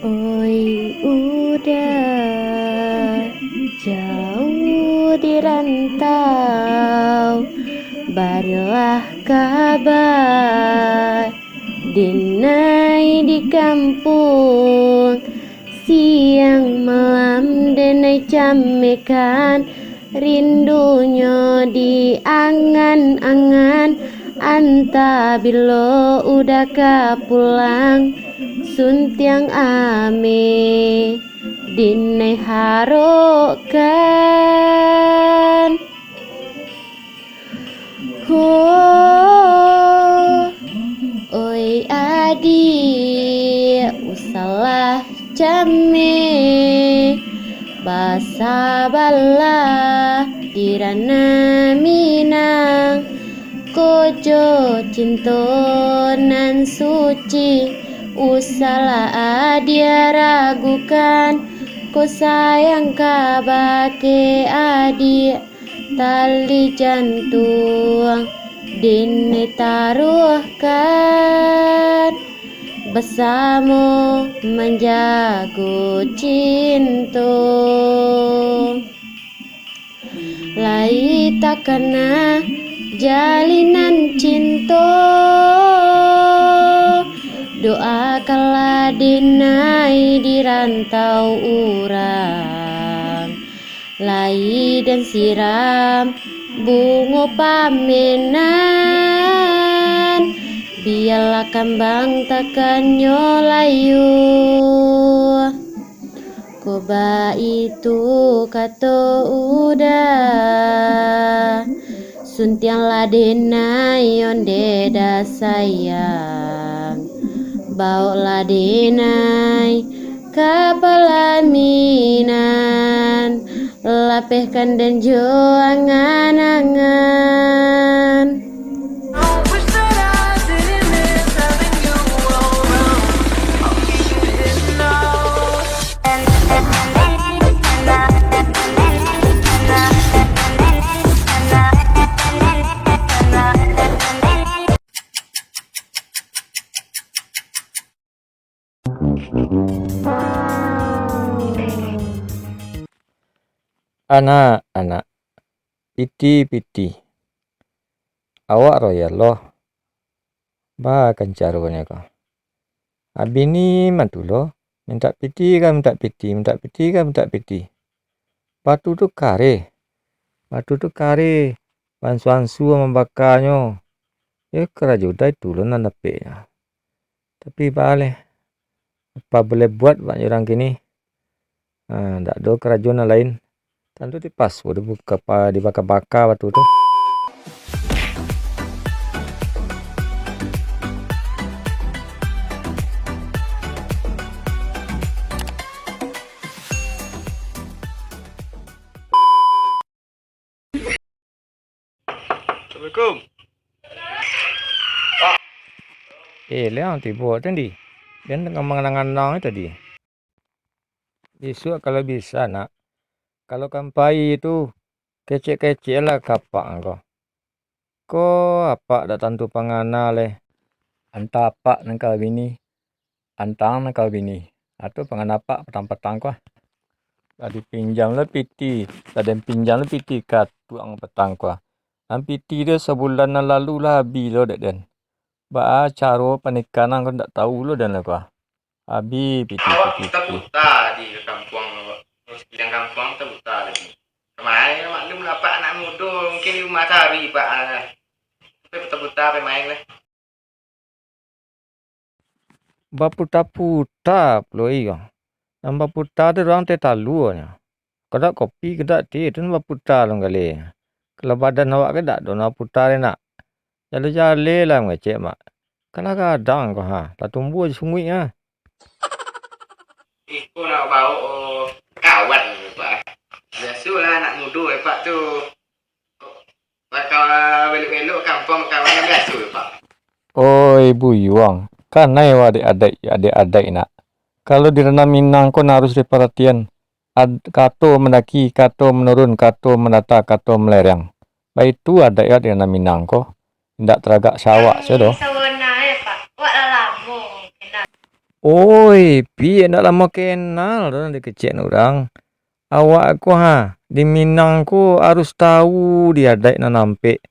Oi udah jauh di rantau, berilah kabar Denai di kampung, siang malam denai camekan, rindunya di angan-angan, anta bilo udah pulang, suntiang ame dinai harokan. Oi adik, usalah came basa bala dirana minang, kojo cinto nan suci, usalah dia ragukan, ko sayang kabake adik, tali jantung dini taruhkan, bersama menjaga cinta. Lai tak kena jalinan cinta, doakanlah dinai di rantau urang, lai dan siram bunga pamenan, biarlah kambang takkan nyolayu. Koba itu kata udah, suntianglah denai onde da sayang, bawalah denai kapalaminan, lapehkan dan jo angan-angan. Anak-anak, piti-piti, awak royal loh, bah kencaranya kau. Abi ni mantu loh, minta piti kan minta piti, minta piti kan minta piti. Batu tu kare, bansu-bansu membakarnya. Ya kerajaan itu loh nanapnya. Tapi balik, apa boleh buat banyak orang kini? Tak ada kerajaan lain. Tentu dipas, udah buka dibakar-bakar batu tu. Assalamualaikum. Leang tiba tadi. Dia tengah mengenang-enang tadi. Besok kalau bisa nak, kalau kampai itu kecek-kecek lah kapak kau. Kau apa dak tentu pangana leh. Anta apa nengkau bini, antang nengkau bini. Atau pangan apa petang-petang kau. Tadi pinjam lah piti, tadi pinjam lah piti kat tuang petang kau. Piti dia sebulan lalu lah habis lo dek den. Ba caro penikanan kau tak tahu lo dan lah kau. Habis piti. Kita buta di kampung, bidang kampung kita buta lagi. Kemarin maklum lah Pak, anak muda mungkin rumah cari Pak. Tapi kita buta pemain lah. Baputa-puta pula iya. Nambah puta tu orang teh talu nya. Kada kopi kada teh tu baputa long kali. Kalau badan awak kada dona puta le nak. Jale-jale lah ngecek mak. Kana kadang kau ha, tak tumbuh sungui ha. Kau nak bawa kawan Pak. Biasalah anak muda Pak tu. Kalau belok-belok kampung kawan biasa Pak. Oi buyuang. Kan nai wa adik-adik nak. Kalau di Renang Minang kau harus diperhatian. Kato mendaki, kato menurun, kato menata, kato melerang. Baik itu ada ya di Renang Minang kau. Tidak teragak sawak sedo. Sawana ya Pak, wak lah lama kena Oi, piye ndak lama kenal dah dari kecil orang. Awak aku di Minang ku harus tahu dia dek na nampe.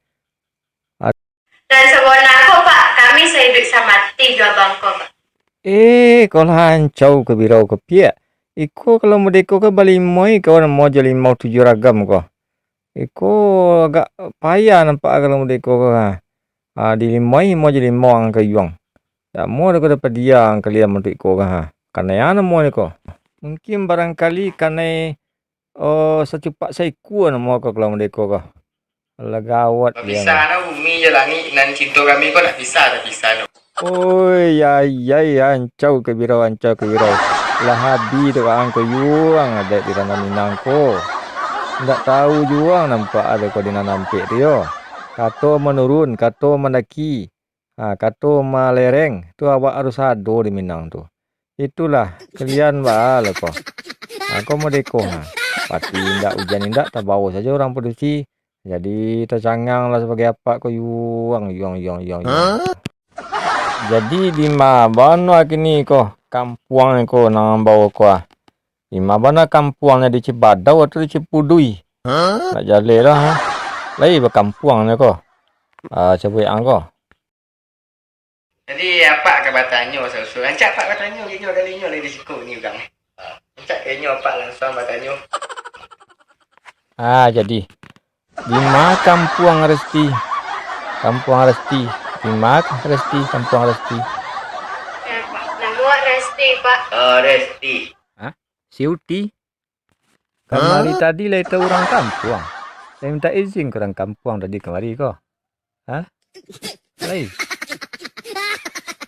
Dan sebona aku Pak, kami sehidup sama tiga bangko Pak. Kalau hancau ke birau ke piye? Iko kalau merdeka ke balimoi kau mau jadi mau 7 ragam kau. Iko agak payah nampak kalau merdeka ke di limoi mau jadi limau ang ke yuang. Tak mau aku dapat dia ang kalian untuk iko Karena yang mau ni kau. Mungkin barangkali karena secepat saya kuat mau kau kalau merdeka ke. Lagawat Tak dia. bisa na bumi je langit dan cinta kami kau nak bisa tak bisa no. Oi, ya, ancau ke birau. Lah habi tu ang ke yuang ada di tanah Minang ko. Ndak tahu juang nampak ada kau di nampik dia. Kato menurun, kato mendaki. Kato melereng. Tu awak harus ado di Minang tu. Itulah kalian lah kau. Kau mau deko Pati ndak hujan ndak tak bawa saja orang produksi. Jadi tercangang lah sebagai apa kau yuang. Jadi di mana kini kau kampuang kau nang bawa kau di mana kampuangnya di Cibadau atau di Cipudui? Nak jalan lah Lai berkampuangnya kau. Sebut kau. Jadi apa ke batanyo susu? Ancak pak batanyo kinyo kalinya lagi di siku ni bang. Ancak kinyo pak langsung batanyo. Jadi di mana kampuang Resti? Di mana Resti kampuang Resti? Ya Pak, nama Resti Pak. Oh Resti. Si Uti. Kemari tadi lah itu orang kampuang. Saya minta izin ke orang kampuang tadi kemari kau. Lai.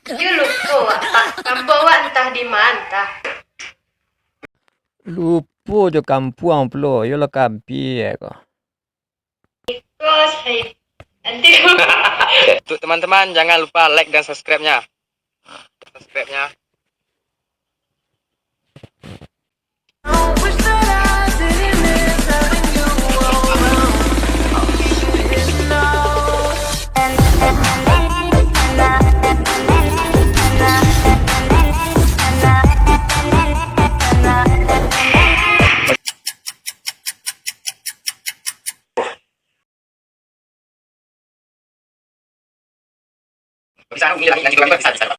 Dia lupa Pak, kampung Pak entah di mana. Lupa je kampuang pula. Yalah kampi kau. Nanti Untuk teman-teman jangan lupa like dan subscribe-nya. Bisa umi langit dan cinta kami kau bisa.